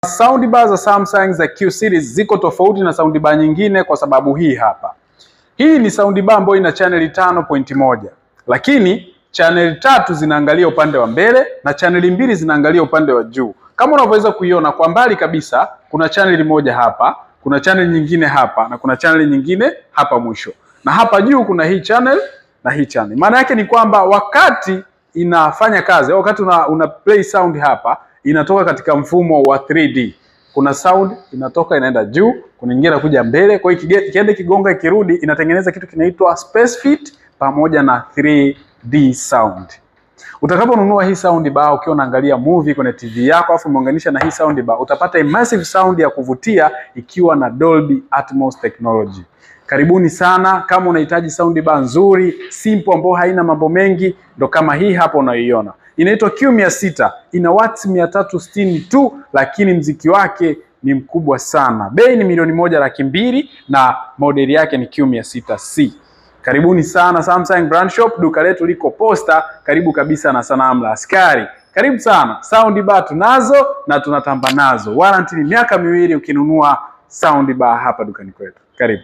Soundbar za Samsung za Q series ziko tofauti na soundbar nyingine kwa sababu hii hapa. Hii ni soundbar ambayo ina channel 5.1, lakini channel 3 zinaangalia upande wa mbele na channel 2 zinaangalia upande wa juu. Kama unavyoweza kuiona kwa mbali kabisa, kuna channel moja hapa, kuna channel nyingine hapa na kuna channel nyingine hapa mwisho. Na hapa juu kuna hii channel na hii channel. Maana yake ni kwamba wakati inafanya kazi, wakati una play sound hapa, inatoka katika mfumo wa 3D. Kuna sound inatoka inaenda juu, kuna nyingine inakuja mbele. Kwa hiyo ikienda kigonga ikirudi, inatengeneza kitu kinaitwa space fit pamoja na 3D sound. Utakaponunua hii soundbar ukiwa unaangalia movie kwenye TV yako afu umeunganisha na hii soundbar, utapata immersive sound ya kuvutia ikiwa na Dolby Atmos technology. Karibuni sana. Kama unahitaji soundbar nzuri, simple, ambayo haina mambo mengi, ndo kama hii hapa unayoiona. Inaitwa Q600, ina watts 360 tu, lakini mziki wake ni mkubwa sana. Bei ni $1,200,000 na modeli yake ni Q600C. Karibuni sana Samsung Brand Shop, duka letu liko Posta, karibu kabisa na sanamu la askari. Karibu sana. Soundbar tunazo na tunatamba nazo. Warranty ni miaka 2 ukinunua soundbar hapa dukani kwetu. Karibu.